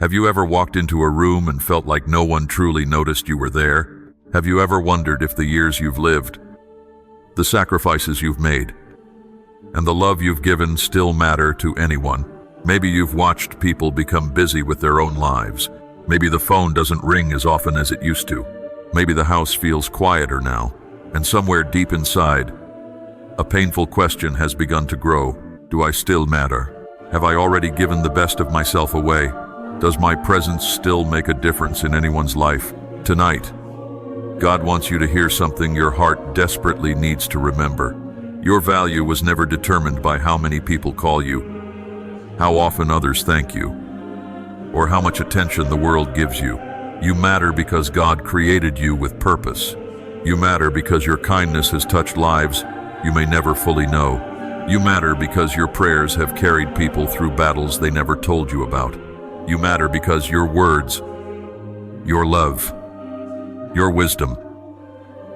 Have you ever walked into a room and felt like no one truly noticed you were there? Have you ever wondered if the years you've lived, the sacrifices you've made, and the love you've given still matter to anyone? Maybe you've watched people become busy with their own lives. Maybe the phone doesn't ring as often as it used to. Maybe the house feels quieter now. And somewhere deep inside, a painful question has begun to grow. Do I still matter? Have I already given the best of myself away? Does my presence still make a difference in anyone's life? Tonight, God wants you to hear something your heart desperately needs to remember. Your value was never determined by how many people call you, how often others thank you, or how much attention the world gives you. You matter because God created you with purpose. You matter because your kindness has touched lives you may never fully know. You matter because your prayers have carried people through battles they never told you about. You matter because your words, your love, your wisdom,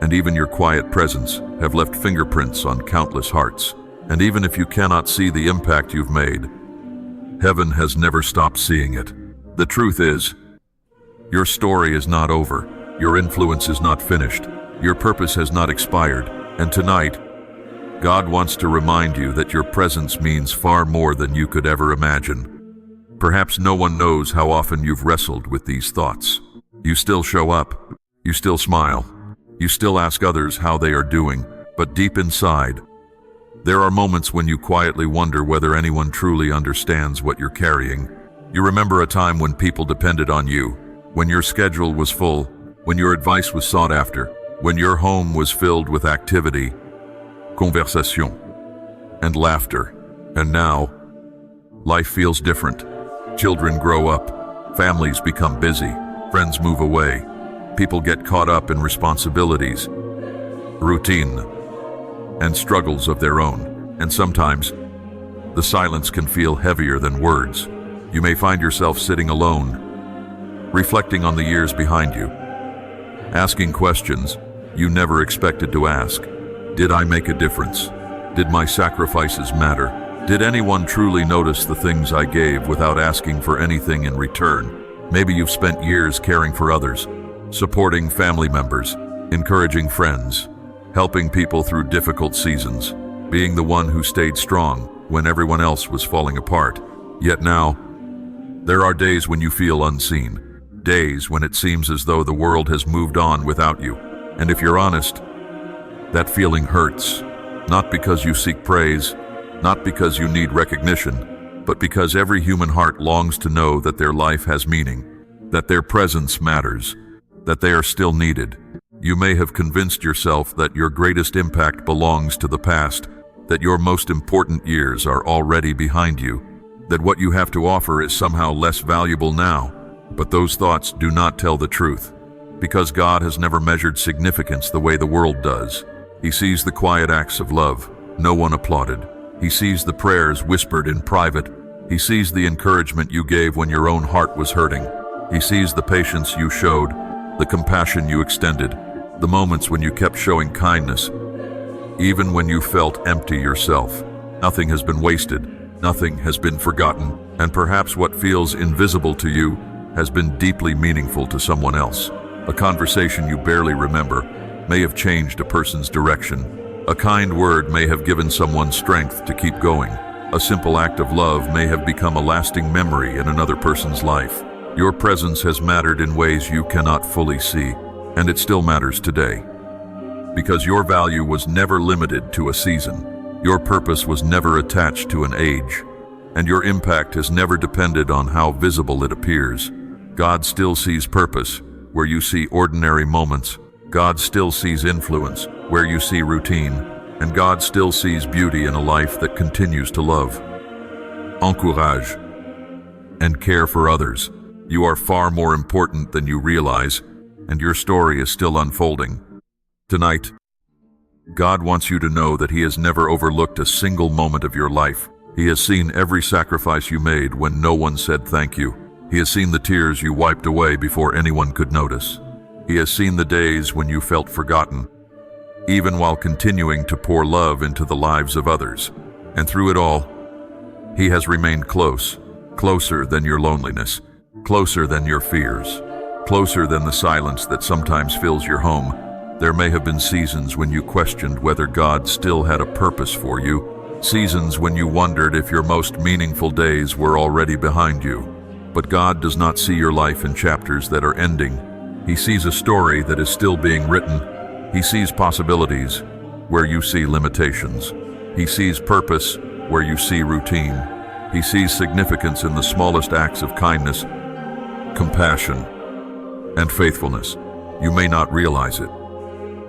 and even your quiet presence have left fingerprints on countless hearts. And even if you cannot see the impact you've made, heaven has never stopped seeing it. The truth is, your story is not over. Your influence is not finished. Your purpose has not expired. And tonight, God wants to remind you that your presence means far more than you could ever imagine. Perhaps no one knows how often you've wrestled with these thoughts. You still show up. You still smile. You still ask others how they are doing. But deep inside, there are moments when you quietly wonder whether anyone truly understands what you're carrying. You remember a time when people depended on you, when your schedule was full, when your advice was sought after, when your home was filled with activity, conversation, and laughter. And now, life feels different. Children grow up, families become busy, friends move away, people get caught up in responsibilities, routine, and struggles of their own. And sometimes, the silence can feel heavier than words. You may find yourself sitting alone, reflecting on the years behind you, asking questions you never expected to ask. Did I make a difference? Did my sacrifices matter? Did anyone truly notice the things I gave without asking for anything in return? Maybe you've spent years caring for others, supporting family members, encouraging friends, helping people through difficult seasons, being the one who stayed strong when everyone else was falling apart. Yet now, there are days when you feel unseen, days when it seems as though the world has moved on without you. And if you're honest, that feeling hurts, not because you seek praise, not because you need recognition, but because every human heart longs to know that their life has meaning, that their presence matters, that they are still needed. You may have convinced yourself that your greatest impact belongs to the past, that your most important years are already behind you, that what you have to offer is somehow less valuable now. But those thoughts do not tell the truth, because God has never measured significance the way the world does. He sees the quiet acts of love no one applauded. He sees the prayers whispered in private. He sees the encouragement you gave when your own heart was hurting. He sees the patience you showed, the compassion you extended, the moments when you kept showing kindness, even when you felt empty yourself. Nothing has been wasted. Nothing has been forgotten. And perhaps what feels invisible to you has been deeply meaningful to someone else. A conversation you barely remember may have changed a person's direction. A kind word may have given someone strength to keep going. A simple act of love may have become a lasting memory in another person's life. Your presence has mattered in ways you cannot fully see, and it still matters today. Because your value was never limited to a season. Your purpose was never attached to an age, and your impact has never depended on how visible it appears. God still sees purpose where you see ordinary moments. God still sees influence where you see routine, and God still sees beauty in a life that continues to love, encourage, and care for others. You are far more important than you realize, and your story is still unfolding. Tonight, God wants you to know that He has never overlooked a single moment of your life. He has seen every sacrifice you made when no one said thank you. He has seen the tears you wiped away before anyone could notice. He has seen the days when you felt forgotten, even while continuing to pour love into the lives of others. And through it all, He has remained close, closer than your loneliness, closer than your fears, closer than the silence that sometimes fills your home. There may have been seasons when you questioned whether God still had a purpose for you, seasons when you wondered if your most meaningful days were already behind you. But God does not see your life in chapters that are ending. He sees a story that is still being written. He sees possibilities where you see limitations. He sees purpose where you see routine. He sees significance in the smallest acts of kindness, compassion, and faithfulness. You may not realize it,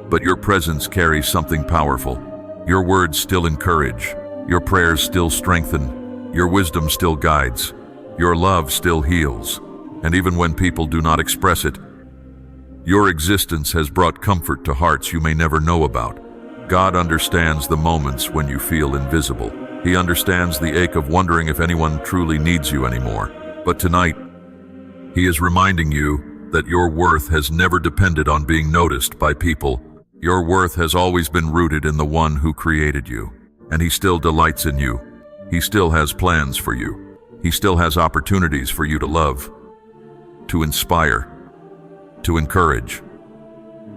but your presence carries something powerful. Your words still encourage. Your prayers still strengthen. Your wisdom still guides. Your love still heals. And even when people do not express it, your existence has brought comfort to hearts you may never know about. God understands the moments when you feel invisible. He understands the ache of wondering if anyone truly needs you anymore. But tonight, He is reminding you that your worth has never depended on being noticed by people. Your worth has always been rooted in the one who created you, and He still delights in you. He still has plans for you. He still has opportunities for you to love, to inspire, to encourage,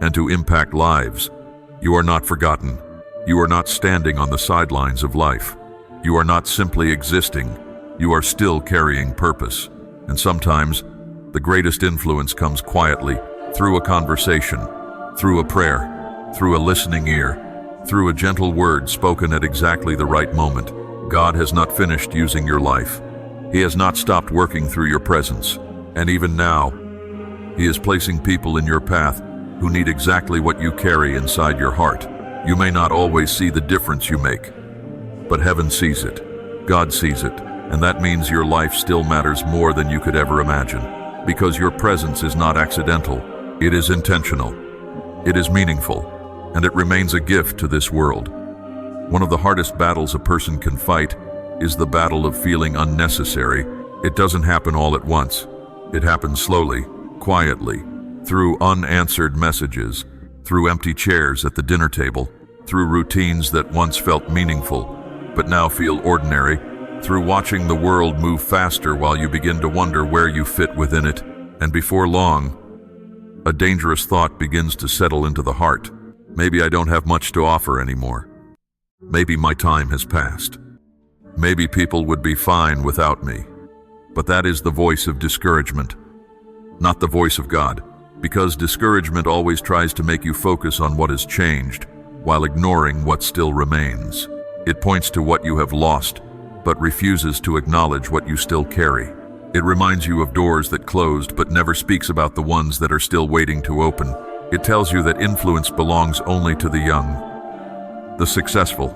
and to impact lives. You are not forgotten. You are not standing on the sidelines of life. You are not simply existing. You are still carrying purpose. And sometimes, the greatest influence comes quietly, through a conversation, through a prayer, through a listening ear, through a gentle word spoken at exactly the right moment. God has not finished using your life. He has not stopped working through your presence. And even now, He is placing people in your path who need exactly what you carry inside your heart. You may not always see the difference you make, but heaven sees it. God sees it. And that means your life still matters more than you could ever imagine. Because your presence is not accidental. It is intentional. It is meaningful. And it remains a gift to this world. One of the hardest battles a person can fight is the battle of feeling unnecessary. It doesn't happen all at once. It happens slowly, quietly, through unanswered messages, through empty chairs at the dinner table, through routines that once felt meaningful but now feel ordinary, through watching the world move faster while you begin to wonder where you fit within it. And before long, a dangerous thought begins to settle into the heart. Maybe I don't have much to offer anymore. Maybe my time has passed. Maybe people would be fine without me. But that is the voice of discouragement, not the voice of God, because discouragement always tries to make you focus on what has changed while ignoring what still remains. It points to what you have lost, but refuses to acknowledge what you still carry. It reminds you of doors that closed but never speaks about the ones that are still waiting to open. It tells you that influence belongs only to the young, the successful,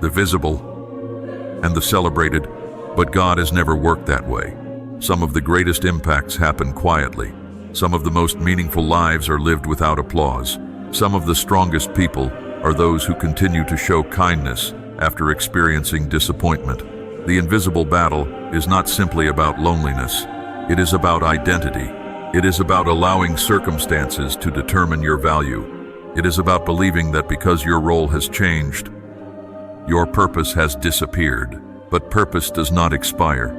the visible, and the celebrated. But God has never worked that way. Some of the greatest impacts happen quietly. Some of the most meaningful lives are lived without applause. Some of the strongest people are those who continue to show kindness after experiencing disappointment. The invisible battle is not simply about loneliness. It is about identity. It is about allowing circumstances to determine your value. It is about believing that because your role has changed, your purpose has disappeared. But purpose does not expire.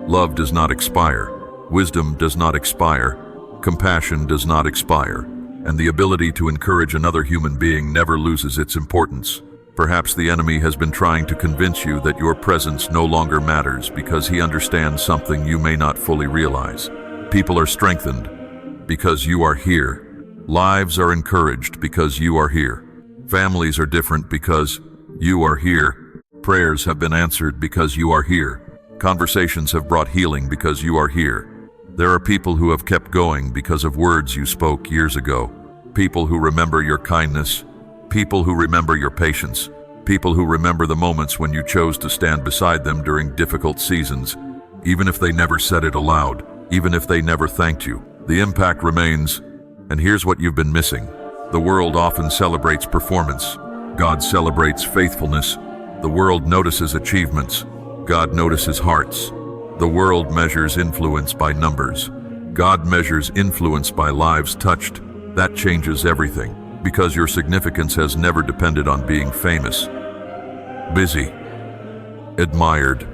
Love does not expire. Wisdom does not expire. Compassion does not expire. And the ability to encourage another human being never loses its importance. Perhaps the enemy has been trying to convince you that your presence no longer matters because he understands something you may not fully realize. People are strengthened because you are here. Lives are encouraged because you are here. Families are different because you are here. Prayers have been answered because you are here. Conversations have brought healing because you are here. There are people who have kept going because of words you spoke years ago. People who remember your kindness. People who remember your patience. People who remember the moments when you chose to stand beside them during difficult seasons. Even if they never said it aloud, even if they never thanked you, the impact remains. And here's what you've been missing. The world often celebrates performance. God celebrates faithfulness. The world notices achievements. God notices hearts. The world measures influence by numbers. God measures influence by lives touched. That changes everything, because your significance has never depended on being famous, busy, admired,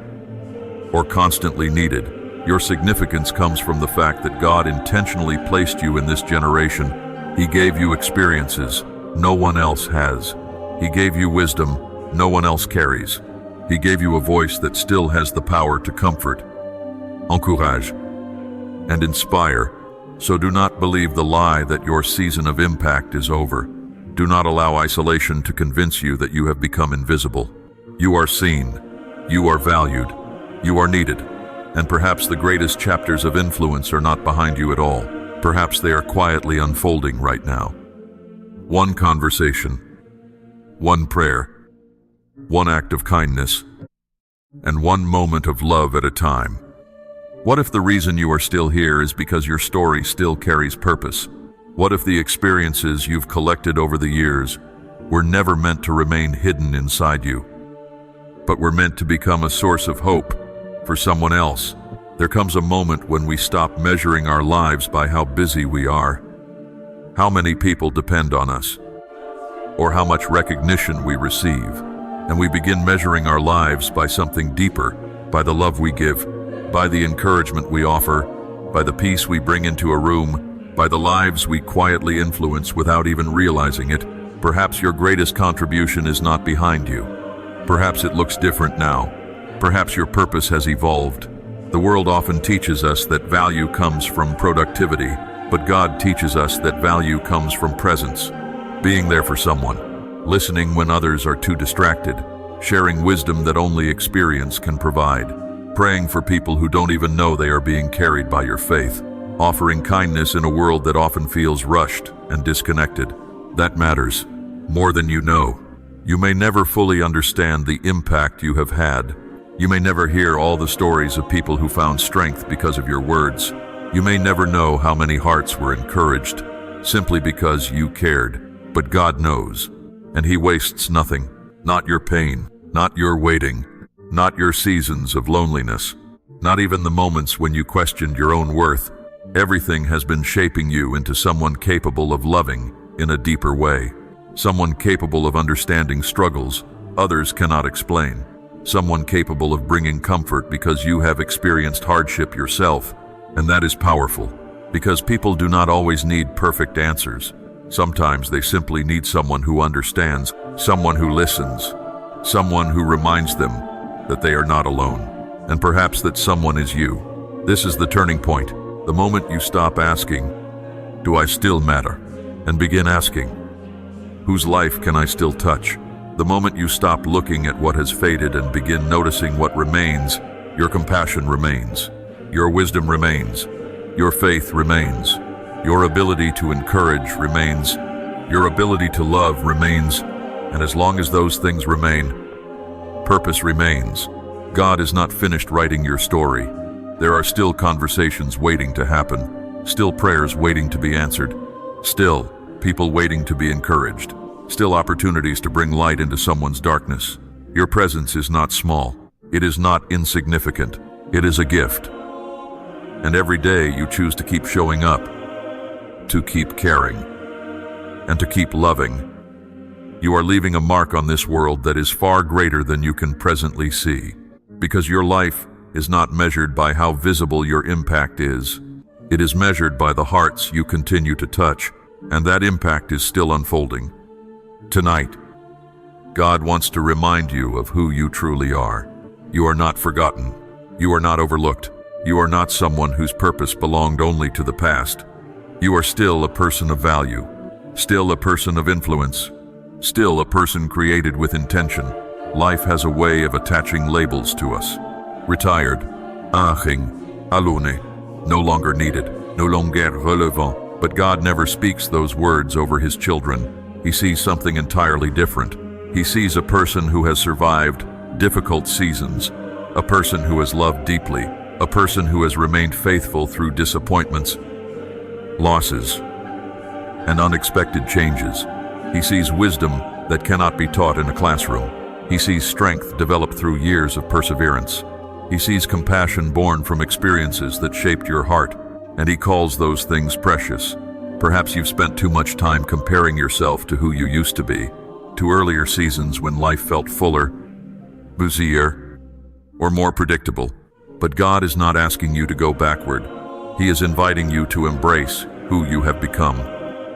or constantly needed. Your significance comes from the fact that God intentionally placed you in this generation. He gave you experiences no one else has. He gave you wisdom no one else carries. He gave you a voice that still has the power to comfort, encourage, and inspire. So do not believe the lie that your season of impact is over. Do not allow isolation to convince you that you have become invisible. You are seen, you are valued, you are needed, and perhaps the greatest chapters of influence are not behind you at all. Perhaps they are quietly unfolding right now. One conversation, one prayer, one act of kindness, and one moment of love at a time. What if the reason you are still here is because your story still carries purpose? What if the experiences you've collected over the years were never meant to remain hidden inside you, but were meant to become a source of hope for someone else? There comes a moment when we stop measuring our lives by how busy we are, how many people depend on us, or how much recognition we receive, and we begin measuring our lives by something deeper, by the love we give, by the encouragement we offer, by the peace we bring into a room, by the lives we quietly influence without even realizing it. Perhaps your greatest contribution is not behind you. Perhaps it looks different now. Perhaps your purpose has evolved. The world often teaches us that value comes from productivity, but God teaches us that value comes from presence. Being there for someone, listening when others are too distracted, sharing wisdom that only experience can provide, praying for people who don't even know they are being carried by your faith, offering kindness in a world that often feels rushed and disconnected. That matters more than you know. You may never fully understand the impact you have had. You may never hear all the stories of people who found strength because of your words. You may never know how many hearts were encouraged simply because you cared. But God knows, and He wastes nothing. Not your pain, not your waiting, not your seasons of loneliness, not even the moments when you questioned your own worth. Everything has been shaping you into someone capable of loving in a deeper way, someone capable of understanding struggles others cannot explain, someone capable of bringing comfort because you have experienced hardship yourself. And that is powerful, because people do not always need perfect answers. Sometimes they simply need someone who understands, someone who listens, someone who reminds them that they are not alone. And perhaps that someone is you. This is the turning point, the moment you stop asking, "Do I still matter?" and begin asking, "Whose life can I still touch?" The moment you stop looking at what has faded and begin noticing what remains, your compassion remains, your wisdom remains, your faith remains, your ability to encourage remains, your ability to love remains, and as long as those things remain, purpose remains. God is not finished writing your story. There are still conversations waiting to happen, still prayers waiting to be answered, still people waiting to be encouraged, still opportunities to bring light into someone's darkness. Your presence is not small. It is not insignificant. It is a gift. And every day you choose to keep showing up, to keep caring, and to keep loving. You are leaving a mark on this world that is far greater than you can presently see, because your life is not measured by how visible your impact is. It is measured by the hearts you continue to touch, and that impact is still unfolding. Tonight, God wants to remind you of who you truly are. You are not forgotten. You are not overlooked. You are not someone whose purpose belonged only to the past. You are still a person of value, still a person of influence, still a person created with intention. Life has a way of attaching labels to us. Retired, aaching, alone, no longer needed, no longer relevant. But God never speaks those words over His children. He sees something entirely different. He sees a person who has survived difficult seasons, a person who has loved deeply, a person who has remained faithful through disappointments, losses, and unexpected changes. He sees wisdom that cannot be taught in a classroom. He sees strength developed through years of perseverance. He sees compassion born from experiences that shaped your heart, and He calls those things precious. Perhaps you've spent too much time comparing yourself to who you used to be, to earlier seasons when life felt fuller, busier, or more predictable. But God is not asking you to go backward. He is inviting you to embrace who you have become.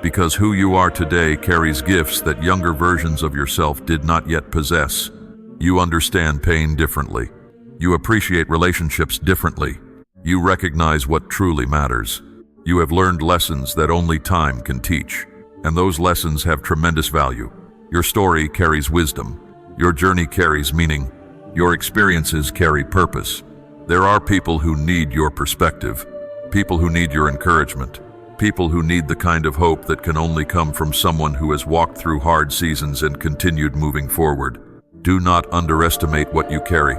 Because who you are today carries gifts that younger versions of yourself did not yet possess. You understand pain differently. You appreciate relationships differently. You recognize what truly matters. You have learned lessons that only time can teach, and those lessons have tremendous value. Your story carries wisdom. Your journey carries meaning. Your experiences carry purpose. There are people who need your perspective, people who need your encouragement, people who need the kind of hope that can only come from someone who has walked through hard seasons and continued moving forward. Do not underestimate what you carry.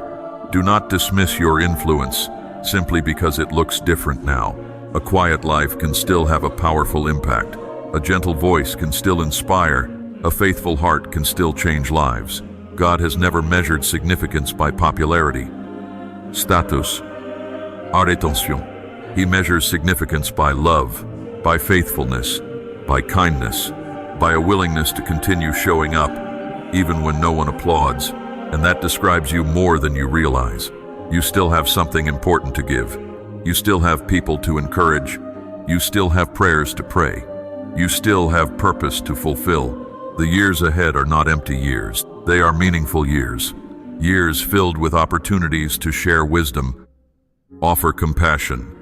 Do not dismiss your influence simply because it looks different now. A quiet life can still have a powerful impact. A gentle voice can still inspire. A faithful heart can still change lives. God has never measured significance by popularity, status, or attention. He measures significance by love, by faithfulness, by kindness, by a willingness to continue showing up, even when no one applauds. And that describes you more than you realize. You still have something important to give. You still have people to encourage. You still have prayers to pray. You still have purpose to fulfill. The years ahead are not empty years. They are meaningful years. Years filled with opportunities to share wisdom, offer compassion,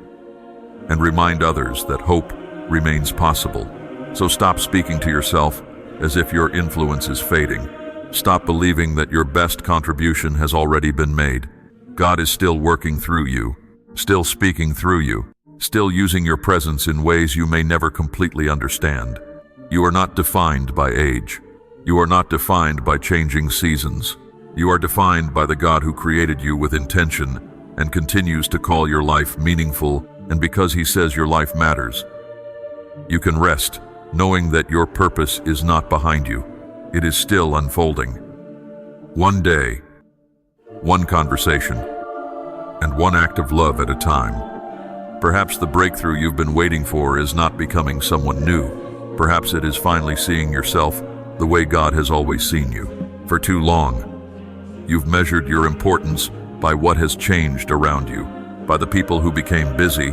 and remind others that hope remains possible. So stop speaking to yourself as if your influence is fading. Stop believing that your best contribution has already been made. God is still working through you, still speaking through you, still using your presence in ways you may never completely understand. You are not defined by age. You are not defined by changing seasons. You are defined by the God who created you with intention and continues to call your life meaningful, and because He says your life matters. You can rest, knowing that your purpose is not behind you. It is still unfolding. One day, one conversation, and one act of love at a time. Perhaps the breakthrough you've been waiting for is not becoming someone new. Perhaps it is finally seeing yourself the way God has always seen you. For too long, you've measured your importance by what has changed around you, by the people who became busy,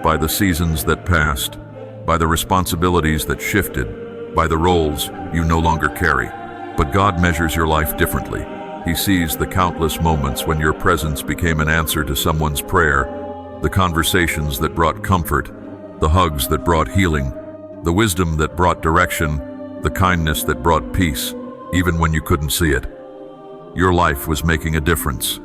by the seasons that passed, by the responsibilities that shifted, by the roles you no longer carry. But God measures your life differently. He sees the countless moments when your presence became an answer to someone's prayer, the conversations that brought comfort, the hugs that brought healing, the wisdom that brought direction, the kindness that brought peace, even when you couldn't see it. Your life was making a difference,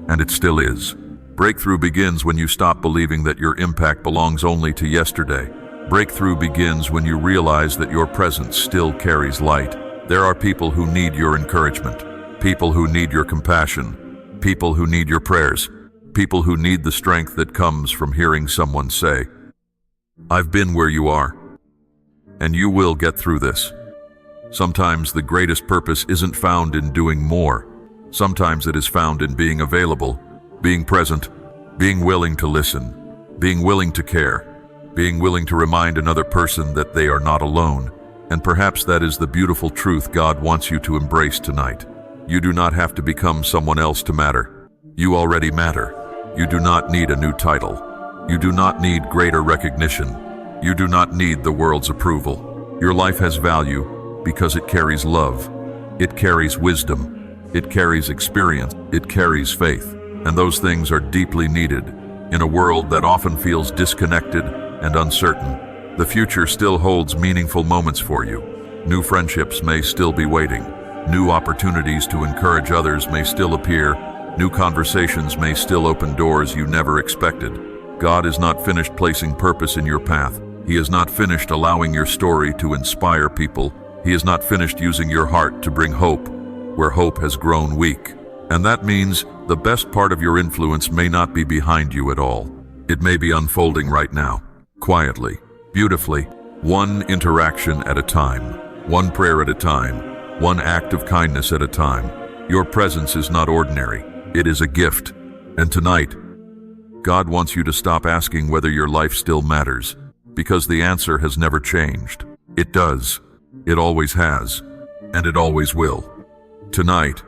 and it still is. Breakthrough begins when you stop believing that your impact belongs only to yesterday. Breakthrough begins when you realize that your presence still carries light. There are people who need your encouragement, people who need your compassion, people who need your prayers, people who need the strength that comes from hearing someone say, "I've been where you are, and you will get through this." Sometimes the greatest purpose isn't found in doing more. Sometimes it is found in being available, being present, being willing to listen, being willing to care, being willing to remind another person that they are not alone. And perhaps that is the beautiful truth God wants you to embrace tonight. You do not have to become someone else to matter. You already matter. You do not need a new title. You do not need greater recognition. You do not need the world's approval. Your life has value because it carries love. It carries wisdom. It carries experience. It carries faith. And those things are deeply needed in a world that often feels disconnected and uncertain. The future still holds meaningful moments for you. New friendships may still be waiting. New opportunities to encourage others may still appear. New conversations may still open doors you never expected. God is not finished placing purpose in your path. He is not finished allowing your story to inspire people. He is not finished using your heart to bring hope where hope has grown weak. And that means the best part of your influence may not be behind you at all. It may be unfolding right now, quietly, beautifully, one interaction at a time, one prayer at a time, one act of kindness at a time. Your presence is not ordinary. It is a gift. And tonight, God wants you to stop asking whether your life still matters, because the answer has never changed. It does. It always has. And it always will. Tonight,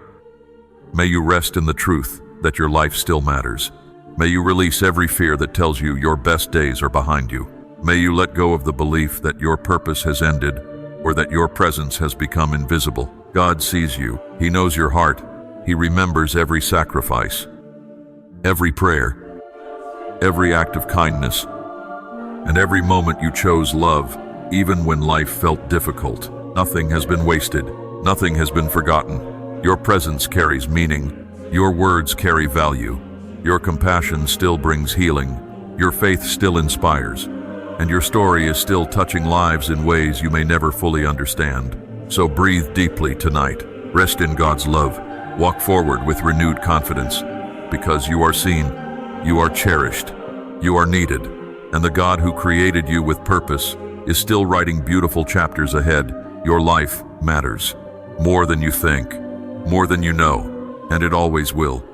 may you rest in the truth that your life still matters. May you release every fear that tells you your best days are behind you. May you let go of the belief that your purpose has ended or that your presence has become invisible. God sees you. He knows your heart. He remembers every sacrifice, every prayer, every act of kindness, and every moment you chose love, even when life felt difficult. Nothing has been wasted. Nothing has been forgotten. Your presence carries meaning. Your words carry value. Your compassion still brings healing. Your faith still inspires. And your story is still touching lives in ways you may never fully understand. So breathe deeply tonight. Rest in God's love. Walk forward with renewed confidence, because you are seen, you are cherished, you are needed, and the God who created you with purpose is still writing beautiful chapters ahead. Your life matters more than you think, more than you know, and it always will.